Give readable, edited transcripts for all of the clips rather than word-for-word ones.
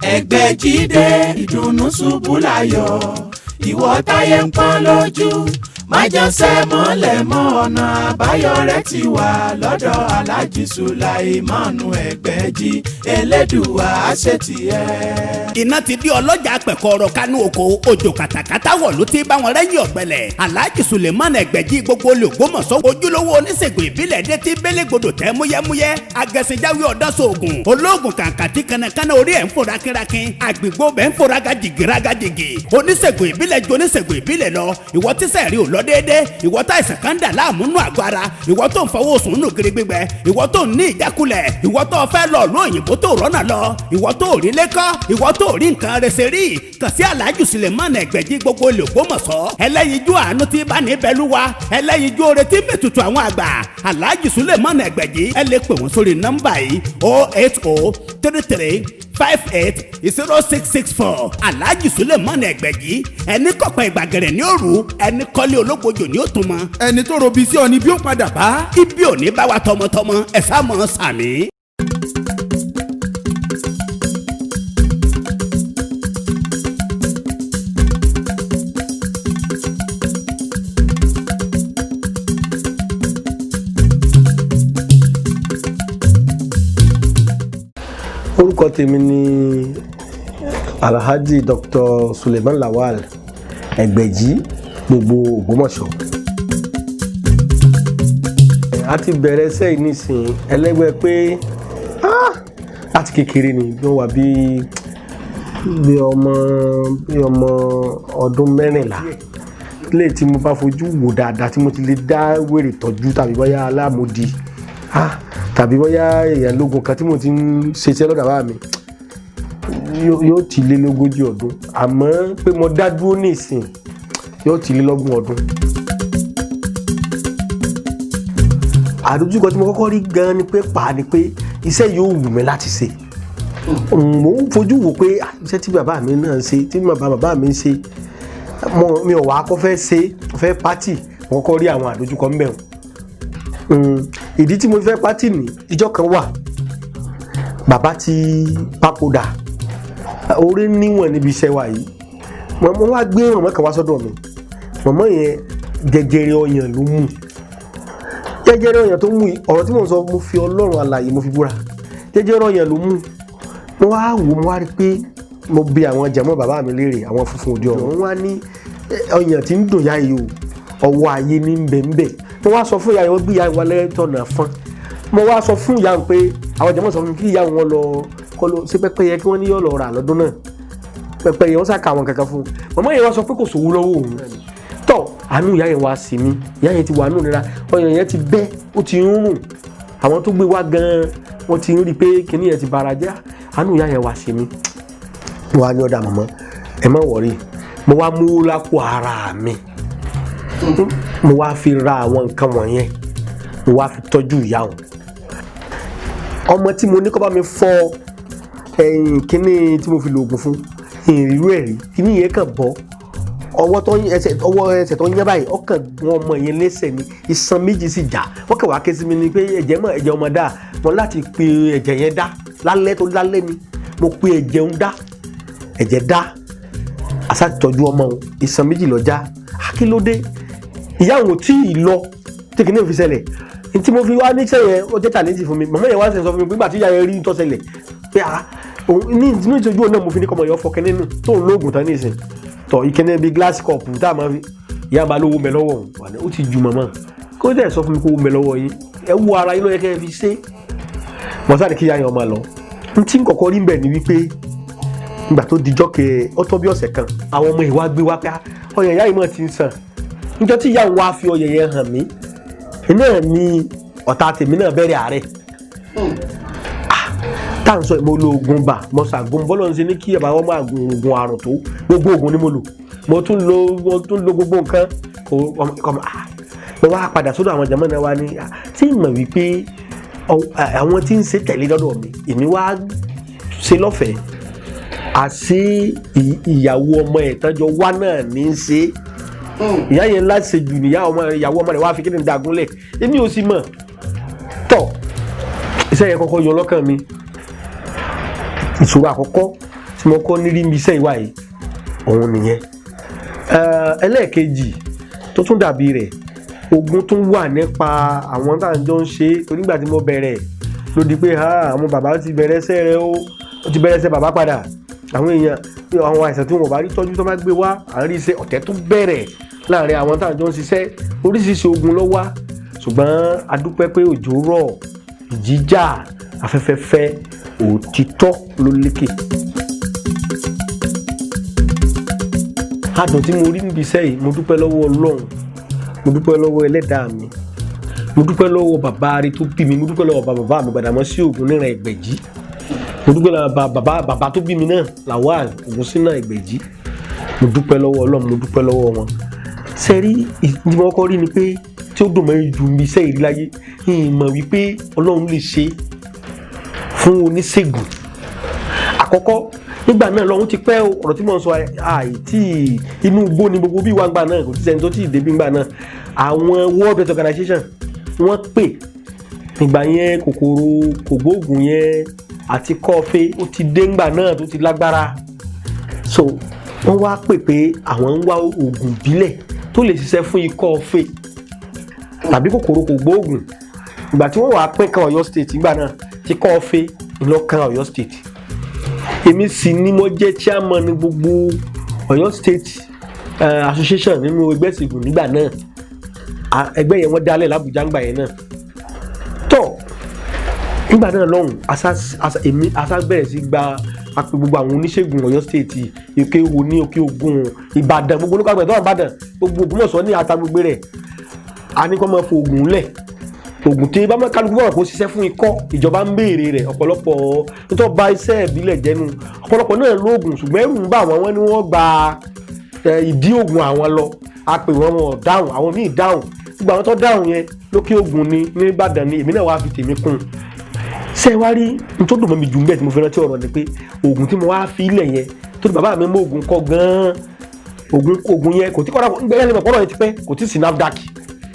Ẹgbẹ́jídé ìdùnnú ṣubú láyọ̀ ìwọ táyé ń pọ́n lójú májànsẹ́ mọ́lẹ̀ mọ́ ọ̀nà àbáyọ rẹ̀ ti wà lọ́dọ̀ Alhaji Sulaimanu Ẹgbẹ́jí Elédùà àṣetì ẹ̀. iná ti di ọlọ́jà pẹ̀kọ́rọ̀ kánú oko òjò kàtàkàtà wọ̀ ló ti bá wọn rẹ́yìn ọ̀gbẹ́lẹ̀ Alhaji Sulaimanu Ẹgbẹ́jí gbogbo olùgbòmọ̀sọ́ ojúlówó oníṣègùn ìbílẹ̀ dé ti bélégbodò tẹ́ múyẹ́múyẹ́ agẹ̀sìnjáwé ọ̀dọ́sọ̀ọ̀gùn olóògùn kàǹkàtì kanakana orí ẹ̀ ń fò rákínrákín àgbègbè bẹ́ẹ̀ ń fò rágàjìgì oníṣègùn ìbílẹ̀ ju oníṣègùn ìbílẹ̀ lọ ìwọ tíṣẹ̀ rí ò lọ déédé ìwọ tá ìsàn kan dà láàmú nù àgọ́ ara ìwọ tó ń fọwọ́ sùn nù kiri gbígbẹ ìwọ tó ń ní ìjákulẹ̀ ìwọ tó fẹ́ lọ lóyìnbó tó rọ́nà lọ ìwọ tó rí lẹ́kọ́ ìwọ tó rí nǹkan rẹsẹ̀ rí kàn sí Alhaji Sulaimanu Ẹgbẹ́jí gbogbo olùgbòmọ̀sọ́ ẹlẹ́yinjú àánú tí bá ní bẹ́lúwa ẹlẹ́yinjú oore tí mẹ́tutù àwọn àgbà Alhaji Sulaimanu Ẹgbẹ́jí ẹ lè pè wọ́n sórí nọ́mbà yìí 08033580664 Alhaji Sulaimanu Ẹgbẹ́jí ẹni kọ̀pẹ́ ìgbàgẹ̀rẹ̀ ní òru ẹni kọ́lé ológbojò ní òtún mọ́. ẹni tó robi sí ọ ni bí ó padà bá. ibi ò ní bá wa tọmọtọmọ ẹ sá mọ sàmì. orúkọ tèmi ni Alhaji Dr. Suleiman Lawal Ẹgbẹ́jí gbogbo Ògbómọ̀ṣọ́. a ti bẹ̀rẹ̀ iṣẹ́ yìí nísìnyí ẹlẹ́gbẹ́ pé láti kékeré ni bí wọ́n wà bí ọmọ ọdún 14 lè tí mo bá fojú wò dáadáa tí mo ti lè dá wèrè tọ́jú tàbí bóyá aláàmúdi tàbí bóyá èèyàn lógun kan tí mo ti ń ṣiṣẹ́ lọ́dọ̀ bàbá mi yóò ti lé lógójì ọdún àmọ́ pé mo dá dúró nísìn yóò ti lé lọ́gbọ̀n ọdún. àdójúkọ tí mo kọ́kọ́ rí gan ni pé iṣẹ́ yóò wù mí láti ṣe mo ń fojú wò pé iṣẹ́ tí bàbá mi náà ṣe tí bàbá mi ń ṣe mi ò wá kọ́ fẹ́ pátì mo kọ́kọ́ rí àwọn àdójúkọ ń bẹ̀rù. ìdí tí mo fẹ́ pátì ní ìjọ kan wà bàbá ti papòdà orí níwọ̀n níbi iṣẹ́ wa yìí mọ̀mọ́ wá gbé mọ̀mọ́ kan wá sọ́dọ̀ mi mọ̀mọ́ yẹn jẹjẹrẹ ọyàn ló mú jẹjẹrẹ ọyàn tó mú ọ̀rọ̀ tí mo sọ mo fi Ọlọ́run alààyè mo fi búra jẹjẹrẹ ọyàn ló mú mo wá wò mo wá rí pé mo bi àwọn jàmọ́ bàbá mi léèrè àwọn funfun òde ọ̀run wọ́n wá ní ọyàn tí ń dùn yá yìí o ọwọ́ ayé ní bẹ́ẹ̀ mo wá sọ fún ìyá yẹn wọ́n gbé ìyá yẹn wálé tọ̀nà fún mo wá sọ fún ìyá yẹn pé àwọn jàmọ́ sọ fún mi kí ìyá wọn lọ sí pẹ́pẹ́yẹ kí wọ́n ní yọ̀ lọ rà lọ́dún náà pẹ́pẹ́yẹ wọ́n sàkà àwọn kankan fún un màmá yẹn wá sọ pé kò sówó lọ́wọ́ òun tọ́ àánú ìyá yẹn wá sí mi ìyá yẹn ti wà nù nira ọyàn yẹn ti bẹ́ ó ti ń rùn àwọn tó gbé wá gan-an wọ́n ti ń rí i pé kinní yẹn ti bara jẹ́ àánú ìyá yẹn wá sí mi wọ́n á ní ọ̀dà màmá ẹ má wọ̀rí mo wá mú lápò ara mi mo wá fi ra àwọn nǹkan wọ̀nyẹn mo wá fi tọ́jú ìyá wọn ọmọ tí mo ní kó bá mi fọ ẹ̀yìn kíní tí mo fi lòògùn fún ìrírú ẹ̀rí kíní yẹn kàn bọ́ ọwọ́ ẹsẹ̀ tó ń yẹ́ báyìí ọkàn wọn ọmọ yẹn lẹ́sẹ̀ ni iṣan méjì sì já wọ́n kàn wá ké sí mi ni pé ẹ̀jẹ̀ ọmọ dá wọn láti pe ẹ̀jẹ̀ yẹn dá lálẹ́ tó lálẹ́ ni mo pe ẹ̀jẹ̀ ń dá ẹ̀jẹ̀ dá àṣàtọ́jú ọmọ wọn iṣan méjì lọ já akílódé ìyá àwọn tí ì lọ tí kìíní fi ṣẹlẹ̀ tí mo fi wá ní sẹ́yìn ó jẹ́ challenge fún mi màmá yẹn wá sẹ́yìn sọ fún mi pé nígbà tí ìyá yẹn rí tó ṣẹlẹ̀ pé ní ìtọ́jú náà mo fi ní kọ́mọ yẹn fọkẹ́ nínú tó ń lóògùn tán ní ìsìn tọ̀ ìkíní bíi glass cup tá a máa fi ìyá máa lówó mẹ́ lọ́wọ́ òun ó ti ju màmá kó dẹ̀ sọ fún mi kó wó mẹ́ lọ́wọ́ yín ẹ wo ara yín ló yẹ kẹ́ ẹ fi ṣe mọ̀sáàdì kí ìyá yẹn máa lọ n tí n kọ́kọ́ rí bẹ̀ ni wípé ìgbà tó dijọ́ kẹ ọ tó bí ọ̀sẹ̀ kan àwọn ọmọ ìwà gbé wá pé ọyàn ìyá yìí mọ̀ ti ń sàn níjọ́ tí ìyá wa fi ọyàn yẹn hàn mí náà ni ọ̀tá tèmi náà bẹ̀rẹ̀ àárẹ̀ tá à ń sọ mo lo oògùn bà mo ṣàgùn bọ́lọ̀ ń ṣe ní kí ẹ̀bà wọn máa gun oògùn àrùn tó gbogbo oògùn ni mo lò mo tún lo gbogbo nǹkan mo wá padà sọ́dọ̀ àwọn jàmọ́ náà wá ní tí ì mọ̀ wípé àwọn tí ń ṣe tẹ̀lé lọ́dọ̀ mi èmi wá ṣe lọ́fẹ̀ẹ́ àṣé ìyàwó ọmọ ẹ̀ tọ́jọ́ wá náà ní í ṣe ìyá yẹn láti ṣe jù ìyàwó ọmọ rẹ̀ wá fi kí ni dagunlẹ̀ èmi ò sì mọ̀ tọ̀ iṣẹ́ yẹn kọ́kọ́ yọ lọ́kàn mi ìṣòro àkọ́kọ́ tí mo kọ́ nírí mi iṣẹ́ ìwà yìí òun nìyẹn. Ẹlẹ́ẹ̀kejì tó tún dàbí rẹ̀ ogun tún wà nípa àwọn tá à ń jọ ń ṣe torí nígbà tí mo bẹ̀rẹ̀ ló di pé àwọn bàbá ti bẹ̀rẹ̀ iṣẹ́ rẹ ó ti bẹ̀rẹ̀ iṣẹ́ bàbá padà àwọn èèyàn àwọn àìsàn tí wọn bá rí tọ́jú tó bá gbé wá àárín iṣẹ́ ọ̀tẹ̀ tó bẹ̀rẹ̀ láàrin àwọn tá à ń jọ ń ṣiṣẹ́ oríṣiríṣi ogun ló wá ṣùgbọ́n a dúpẹ́ pé òjò rọ̀ ìjì jà afẹ́fẹ́ fẹ́ òtítọ́ ló lékè. Adùn tí mo rí níbi iṣẹ́ yìí mo dúpẹ́ lọ́wọ́ Ọlọ́run mo dúpẹ́ lọ́wọ́ ẹlẹ́dàá mi mo dúpẹ́ lọ́wọ́ bàbá rẹ tó bí mi mo dúpẹ́ lọ́wọ́ bàbá mi Gbàdámọ́sí Ògúnníran Ẹgbẹ̀jì mo dúpẹ́ lọ́wọ́ bàbá tó bí mi náà Lawal Ògúnsínà Ẹgbẹ̀jì mo dúpẹ́ lọ́wọ́ Ọlọ́run mo dúpẹ́ lọ́wọ́ wọn. Sẹ́rí ìdíwọ́n kọ́ rí ni pé tí ó dùn mọ́ ju mi iṣẹ́ ìrí láyé ìmọ̀ wípé Ọlọ́run lè ṣe fún oníṣègùn. Àkọ́kọ́ nígbà náà lọ́hún ti pẹ́ ọ̀rọ̀ tí mò ń sọ àìtí inú igbó ni gbogbo bí wàgbà náà kò tí sẹ́ni tó tí ì débi ńgbà náà àwọn World Health Organization wọ́n pè nígbà yẹn kòkòrò kògbóògùn yẹn àti kọ́ọ̀fẹ́ ó ti dé ńgbà náà tó ti lágbára so wọ́n wá pè pé àwọn ń wá oògùn ìbílẹ̀ tó lè ṣiṣẹ́ fún ikọ́ ọ̀fẹ́ tàbí kòkòrò kògbóògùn ìgbà tí wọ́n wá pín kan Ọ̀yọ́ state ìgbà náà tí kọ́ ọ̀fẹ́ ìlọ́kan Ọ̀yọ́ state èmi sì ni mo jẹ́ chairman ní gbogbo Ọ̀yọ́ state association nínú ẹgbẹ́ ìṣègùn nígbà náà ẹgbẹ́ yẹn wọ́n dálẹ̀ l'Àbújá ńgbà yẹn náà tọ́ nígbà náà lọ́hùn èmi bẹ̀rẹ̀ sí gba apẹ gbogbo àwọn oníṣègùn Ọ̀yọ́ state Òkè Òwò ní Òkè Ògùn Ìbàdàn gbogbo olókàgbẹ̀ tó wà Ìbàdàn gbogbo Ògbómọ̀ṣọ́ ní ata gbogbo rẹ̀ a ní kó máa fo oògùn lẹ̀ oògùn tí bá máa kálukú bọ̀ kó ṣiṣẹ́ fún ikọ́ ìjọba ń béèrè rẹ̀ ọ̀pọ̀lọpọ̀ nítorí bá iṣẹ́ ìbílẹ̀ jẹ́nu ọ̀pọ̀lọpọ̀ náà lóògùn ṣùgbọ́n ẹ̀rù ń bá àwọn ni wọ́n gba ìdí oògùn àwọn lọ a pè wọ́n dáhùn àwọn míì dáhùn gbogbo àwọn tó dáhùn yẹn lókè Ògùn ní Ìbàdàn ni èmi náà wá fi tèmi kún ṣé wá rí nítorí dùn mọ́ mi jù ń bẹ́ẹ̀ tí mo fi rántí ọ̀rọ̀ ni pé oògùn tí mo wá fi ilẹ̀ yẹn tó ní bàbá mi mú oògùn kọ́ gan-an oògùn yẹn kò tí kọ́ra gbẹ́yẹ́ lè pọ̀rọ̀ yẹn ti pẹ́ kò tí sí NAFDAC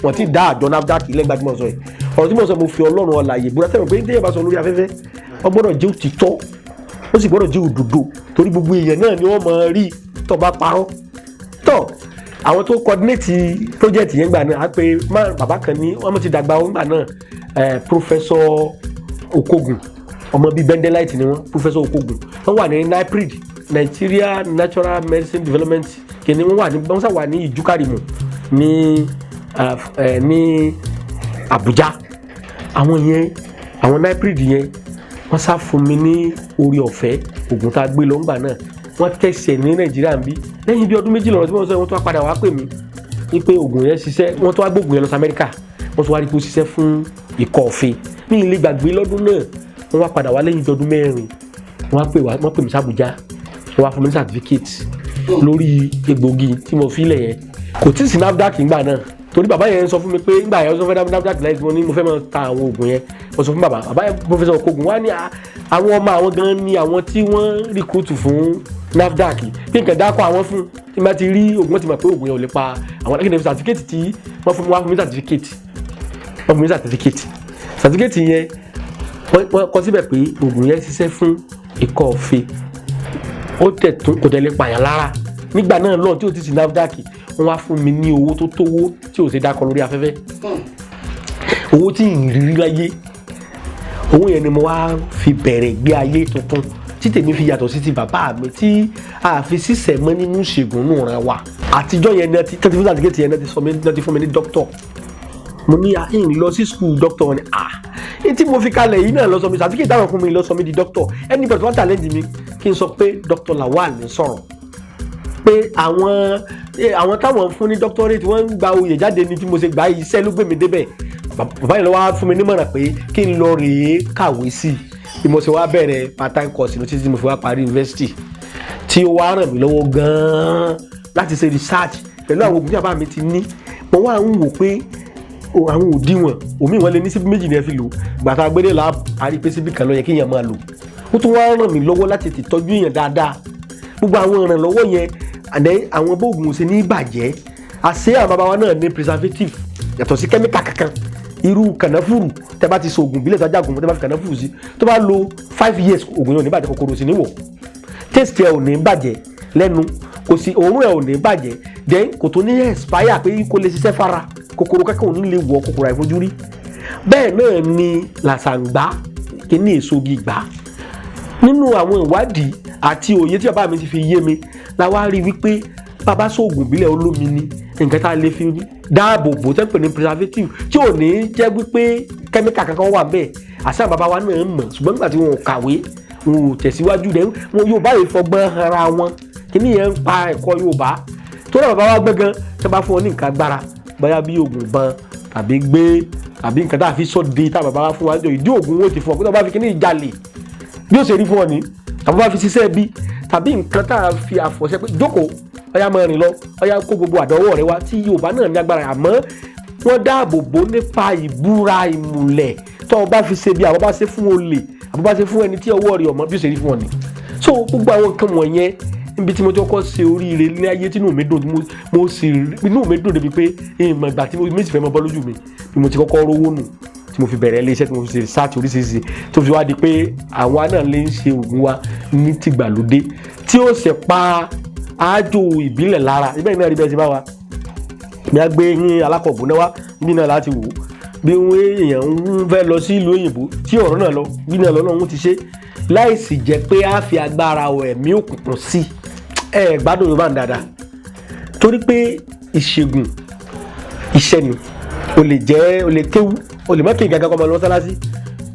wọ́n ti dá àjọ NAFDAC lẹ́gbàá tí mo sọ yìí ọ̀rọ̀ tí mo sọ mo fi Ọlọ́run ọ̀làyè búra tẹ́lẹ̀ pé déyẹ̀ bá sọ lórí afẹ́fẹ́ ó gbọ́dọ̀ jẹ́ òtítọ́ ó sì gbọ́dọ̀ jẹ́ òdodo torí gbogbo èèyàn náà ni wọ́n máa rí tó bá parọ́ tọ́ àwọn tó coordinate project yẹn gbà náà á pé bàbá kan ní wọ́n ti dàgbà wọn gbà náà Professor Okogun ọmọ bíi Bendelite ni wọ́n Professor Okogun wọ́n wà ní NIPRID Nigeria Natural Medicine Development kìíní wọ́n sà wà ní Ìjúkàrìmù ní Àbújá àwọn NIPRID yẹn wọ́n sá fún mi ní orí ọ̀fẹ́ oògùn tá a gbé lọ ńgbà náà wọ́n tẹ̀sẹ̀ ní Nàìjíríà ń bí lẹ́yìn bí ọdún méjì lọ́rọ̀ tí wọ́n sọ wọ́n tó wá padà wá pè mí wípé oògùn yẹn ṣiṣẹ́ wọ́n tó wá gbóògùn yẹn lọ sí Amẹ́ríkà wọ́n tó wá rí pé ó ṣiṣẹ́ fún ikọ́ ọ̀fẹ́ ní ilé gbàgbé lọ́dún náà wọ́n wá padà wá lẹ́yìn bí ọdún mẹ́rin wọ́n pè mí sí Àbújá wọ́n wá fún mi ní certificate lórí egbògi tí mo fi lẹ̀ yẹn kò tí ì sí NAFDAC ńgbà náà torí bàbá yẹn sọ fún mi pé ńgbà yẹn sọ fẹ́ NAFDAC láì tí mo ní mo fẹ́ máa ta àwọn oògùn yẹn mo sọ fún bàbá yẹn Professor Okogun wá ní àwọn ọmọ àwọn gan ni àwọn tí wọ́n recruit fún NAFDAC bí nǹkan dákọ̀ àwọn fún tí bá ti rí oògùn ti mọ̀ pé oògùn yẹn ò lè pa àwọn akéde certificate tí wọ́n fún mi wá fún mi certificate yẹn wọ́n kọ síbẹ̀ pé oògùn yẹn ṣiṣẹ́ fún ikọ́ ọ̀fẹ́ ó tẹ̀tún kò tẹ̀lé pààyàn lára nígbà náà lọ́n tí ó ti sí NAFDAC wọ́n wá fún mi ní owó tó tówó tí ò ṣe dákọ̀ lórí afẹ́fẹ́ owó tí ìrírí láyé owó yẹn ni mo wá fi bẹ̀rẹ̀ gbé ayé tuntun tí tèmi fi yàtọ̀ sí ti bàbá mi tí a fi sísẹ̀ mọ́ nínú ìṣègùn nù ràn wá àtijọ́ yẹn ní ti fún certificate yẹn ní ti fún mi ní doctor mo ní àhìn lọ sí school doctor ni tí mo fi kalẹ̀ yìí náà lọ sọ mi certificate táwọn fún mi lọ sọ mi di doctor anybody tó wá challenge mi kí n sọ pé Dr. Lawal ní sọ̀rọ̀ pé àwọn táwọn fún ní doctorate wọ́n ń gba oyè jáde ní tí mo ṣe gba iṣẹ́ ló gbé mi débẹ̀ bàbá yìí lọ wá fún mi nímọ̀ràn pé kí n lọ rèé kàwé sí i mo ṣe wá bẹ̀rẹ̀ part-time course ní títí mo fi wá parí university tí ó wá ràn mí lọ́wọ́ gan-an láti ṣe research pẹ̀lú àwọn oògùn tí bàbá mi ti ní mo wá ń wò pé àwọn òdiwọ̀n omi wọn lè ní síbi méjì ní ẹ fi lò gbàtà gbélé la àrí pé síbi kan ló yẹ kí èèyàn máa lò ó tún wá ràn mí lọ́wọ́ láti tètè tọ́jú èèyàn dáadáa gbogbo àwọn ìrànlọ́wọ́ yẹn àdé àwọn bóògùn ṣe ní ìbàjẹ́ àṣé àwọn bàbá wa náà ní preservative yàtọ̀ sí kẹ́míkà kankan irú kànáfùrù tẹ́ bá ti so oògùn ìbílẹ̀ tó ajágun tẹ́ bá fi kànáfùrù sí tó bá lo 5 years oògùn yẹn ò ní bàjẹ́ kòkòrò sí níwọ̀ taste ẹ ò ní bàjẹ́ lẹ́nu kò sí òórùn ẹ ò ní bàjẹ́ then kò tó ní expire pé kò lè ṣiṣẹ́ fara kòkòrò kankan ò ní lè wọ kòkòrò àìfojúrí bẹ́ẹ̀ náà ni làṣàǹgbá kíní èso gbígbà nínú àwọn ìwádìí àti òye tí bàbá mi ti fi yé mi la wá rí wípé bàbá sóògùn ìbílẹ̀ olómi ni nǹkan tá a lè fi dáàbò bò tẹ́ ń pè ní preservative tí ò ní jẹ́ wípé kẹ́míkà kankan wà bẹ́ẹ̀ àṣà bàbá wa náà mọ̀ ṣùgbọ́n nígbà tí wọn ò kàwé wọn ò tẹ̀síwájú rẹ̀ wọn Yorùbá yìí fọgbọ́n ara wọn kíní yẹn ń pa ẹ̀kọ́ Yorùbá tó náà bàbá wa gbẹ́gan tí wọ́n bá fún ọ ní nǹkan agbára bóyá bí oògùn ìbọn tàbí gbé tàbí nǹkan tá a fi sọ́ọ̀dé tá bàbá wa fún wa jọ ìdí oògùn wọn ti fún ọ pé tó bá fi kíní ìjalè bí ó ṣe rí fún ọ ní tàbí bá fi ṣiṣẹ́ bí tàbí nǹkan tá a fi àfọ̀ṣẹ́ pé jókòó ọyá máa rìn lọ ọyá kó gbogbo àdánwò rẹ wá tí Yorùbá náà ní agbára àmọ́ wọ́n dáàbò bò nípa ìbúra ìmùlẹ̀ tó o bá fi ṣe bí àwọn bá ṣe fún olè àbọ̀ bá ṣe fún ẹni tí ọwọ́ rẹ̀ ọmọ bí ó ṣe rí fún ọ ni so gbogbo àwọn nǹkan wọ̀nyẹn níbi tí mo ti kọ́kọ́ ṣe oríire ní ayé tí inú mi dùn mo sì inú mi dùn débi pé ìmọ̀ ìgbà tí mi sì fẹ́ mọ bọ́ lójú mi bí mo ti kọ́kọ́ rówó nù tí mo fi bẹ̀rẹ̀ iléeṣẹ́ tí mo fi ṣe research oríṣiríṣi tó fi wá di pé àwa náà lè ń ṣe oògùn wa ní tìgbàlódé tí ó ṣe pa àjò ìbílẹ̀ lára ibẹ̀ náà rí bẹ́ẹ̀ ti bá wa bí a gbé yín alákọ̀ọ́bù náà wá bí náà láti wò bí wọ́n èèyàn ń fẹ́ lọ sí ìlú òyìnbó tí ọ̀rọ̀ náà lọ bí náà lọ́nà òun ti ṣe láìsí jẹ́ pé a fi agbára ẹ̀mí òkùnkùn sí gbádùn Yorùbá dáadáa torí pé ìṣègùn iṣẹ́ ni o lè kéwú o lè mọ́tò ìgàgà kọ́ ọmọ lọ́wọ́ sálásí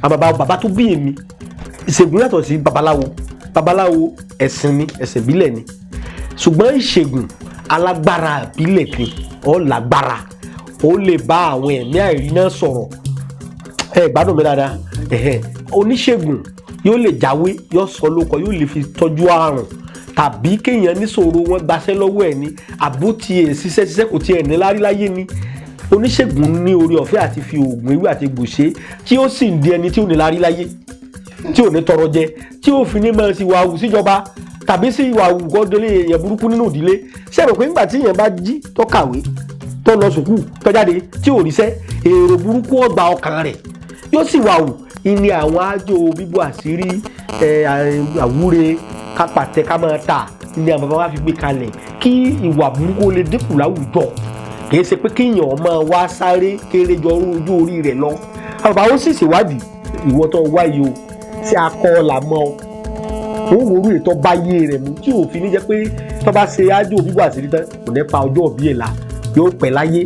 àbàbà bàbá tó bí èmi ìṣègùn yàtọ̀ sí babaláwo ẹ̀sìn ni ẹ̀sìn ìbílẹ̀ ni ṣùgbọ́n ìṣègùn alágbára ìbílẹ̀ kan ó lágbára ó lè bá àwọn ẹ̀mí àìrí náà sọ̀rọ̀ gbádùn mi dáadáa oníṣègùn yóò lè jáwé yóò sọ lóko yóò lè fi tọ́jú àrùn tàbí kéèyàn níṣòro wọn gbaṣẹ́ lọ́wọ́ ẹ̀ ní àbótí ẹ̀ ṣiṣẹ́ kò tiẹ̀ ní láríláyé ni oníṣègùn ní orí ọ̀fẹ́ àti fi oògùn ewé àti egbò ṣe tí ó sì ń di ẹni tí ò ní láríláyé tí ò ní tọrọ jẹ tí ò fi ní máa sì wà wù síjọba tàbí sí ìwà àwùgọ́dọ́lé èèyàn burúkú nínú ìdílé ṣẹ́bẹ̀ pé nígbà tí èèyàn bá jí tó kàwé tó lọ sùkúù tó jáde tí ò ríṣẹ́ èrò burúkú ọgbà ọkàn rẹ̀ yóò sì wà wù ìní àwọn àjò bíbú àṣírí àwúre kápàtẹ ká máa tà ní àwọn bàbá wa fi gbé kalẹ̀ kí ìwà burúkú lè dínkù láwùjọ kìí ṣe pé kéèyàn máa wá sáré kéré jọ ojú orí rẹ̀ lọ àwọn bàbá ó sì ṣèwádìí ìwọ tó wáyé o ṣé akọ là mọ ọ wọ́n wo orí ètò báyé rẹ̀ mú tí òfin ní jẹ́ pé tó bá ṣe ájò bíbú àṣírí tán kò ní pa ọjọ́ òbí ẹ̀ la yóò pẹ́ láyé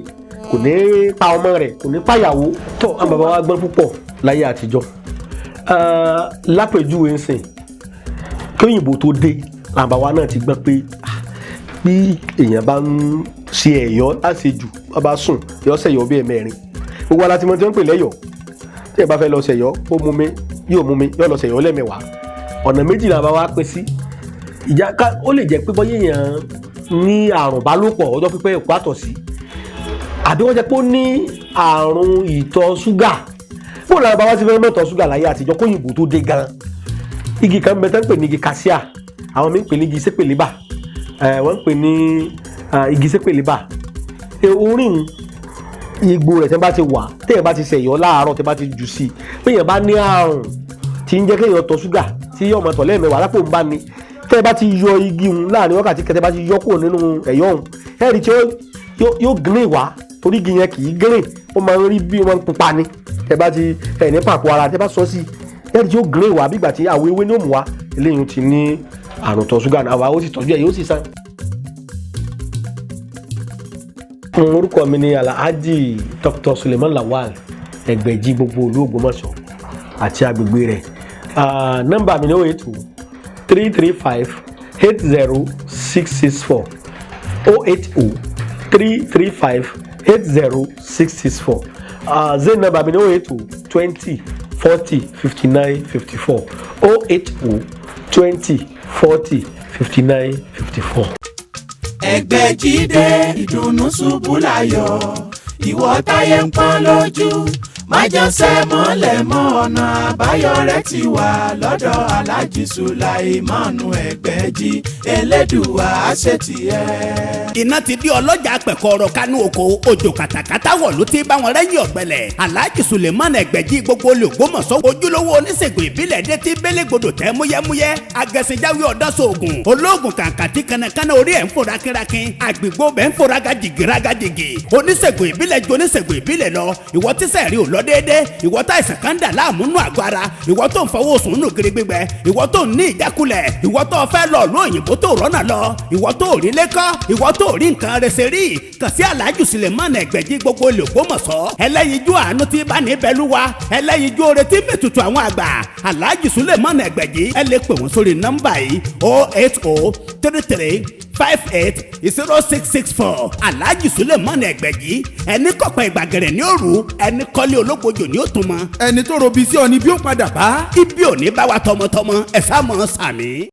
kò ní pa ọmọ rẹ̀ kò ní pàyàwó tó àwọn bàbá wa gbọ́n púpọ̀ láyé àtijọ́ lápèjúwe ń sìn kí òyìnbó tó dé àwọn bàbá wa náà ti gbọ́n pé bí èèyàn bá ń ṣe ẹ̀yọ́ láṣejù bá bá sùn yọ ṣẹ̀yọ́ bí ẹ̀mẹ́rin gbogbo aláti mọ̀ tí wọ́n ń pè lẹ́yọ̀ tí ẹ bá fẹ́ lọ ṣẹ̀yọ́ ó mú mi yóò lọ ṣẹ̀yọ́ lẹ́mẹ̀wàá ọ̀nà méjì làwọn bá wá pín sí ìjà ó lè jẹ́ pé bọ́yé èèyàn ní àrùn bálòpọ̀ ọjọ́ pípẹ́ ẹ̀kọ́ àtọ̀ sí àbí wọ́n jẹ́ pé ó ní àrùn ìtọ̀ ṣúgà bó làwọn bá wá sí fẹ́ mọ́tọ̀ ṣúgà láyé àtijọ́ kóyìnbó tó dé gan igi kan bẹ tán pè ní igi kàṣíà àwọn mi ń pè ní igi sépèlébà wọ́n ń pè ní igi sépèlébà orin igbó rẹ̀ tẹ́ bá ti wà tẹ́ bá ti ṣẹ̀yọ́ láàárọ̀ tẹ́ bá ti jù sí pé èèyàn bá ní àrùn tí ń jẹ́ kéèyàn tọ̀ ṣúgà tí ọmọ tọ̀ lẹ́ẹ̀mẹ́wàá lápò ń bá ní tẹ́ bá ti yọ igi hun láàrin wákàtí kẹtẹ́ bá ti yọ kúrò nínú ẹ̀yọ́ hun ẹ̀rí tí yóò green wá torí igi yẹn kì í green ó máa ń rí bí ó máa ń pupa ni tẹ́ bá ti ní pàpọ̀ ara tẹ́ bá sọ sí ẹ̀rí tí yóò green wá bí ìgbà tí àwọn ewé ní òmù wá eléyìí ti ní àrùn tọ̀ ṣúgà náà wá ó sì tọ́jú ẹ̀ yóò sì sàn. orúkọ mi ni Alhaji Dr. Suleiman Lawal Ẹgbẹ̀jì gbogbo ìlú Ògbómọ̀ṣọ́ àti agbègbè rẹ̀ nọ́mbà mi ni 080-335-80664 080-335-80664 Zen nọ́mbà mi ni 080-20-40-59-54 080-20-40-59-54. Ẹgbẹ̀jì dé ìdùnnú ṣubú láyọ̀ ìwọ táyé ń pọ́n lójú májànsẹ́ mọ́lẹ̀ mọ́ ọ̀nà àbáyọ rẹ̀ ti wà lọ́dọ̀ Alhaji Sulaimanu Ẹgbẹ́jí Elédùà àṣetìẹ́. iná ti di ọlọ́jà pẹ̀kọ́rọ̀ kánú oko òjò kàtàkàtà wọ̀ ló ti bá wọn rẹ́yìn ọ̀gbẹ́lẹ̀ Alhaji Sulaimanu Ẹgbẹ́jí gbogbo olè Ògbómọ̀ṣọ́ ojúlówó oníṣègùn ìbílẹ̀ dé ti bélégbodò tẹ́ múyẹ́múyẹ́ agẹ̀sìnjáwé ọ̀dọ́sọ̀ọ̀gùn olóògùn kàǹkàtì kanakana orí ẹ̀ ń fò rákínrákín àgbègbè bẹ́ẹ̀ ń fò rágàjìgì oníṣègùn ìbílẹ̀ ju oníṣègùn ìbílẹ̀ lọ ìwọ tíṣẹ̀ rí ò lọ déédé ìwọ tá ìsàn kan dà láàmúnú àgọ́ ara ìwọ tó ń fọwọ́ sùn nù gírí gbígbẹ ìwọ tó ń ní ìjákulẹ̀ ìwọ tó fẹ́ lọ ló òyìnbó tó rọ́nà lọ ìwọ tó rí lẹ́kọ́ ìwọ tó rí nǹkan rẹsẹ̀ rí kàn sí Alhaji Sulaimanu Ẹgbẹ́jí gbogbo olè Ògbómọ̀ṣọ́ ẹlẹ́yinjú àánú tí bá ní bẹ́lúwa ẹlẹ́yinjú oore tí mẹ́tutù àwọn àgbà Alhaji Sulaimanu Ẹgbẹ́jí ẹ lè pè wọ́n sórí nọ́mbà yìí 08033580664 Alhaji Sulaimanu Ẹgbẹ́jí ẹni kọ̀pẹ́ ìgbàgẹ̀rẹ̀ ní òru ẹni kọ́lé ológbojò ní òtún mọ́ ẹni tó robi sí ọ ni bí ó padà bá. ibi ò ní bá wa tọmọtọmọ ẹ sá mọ́ sàmì.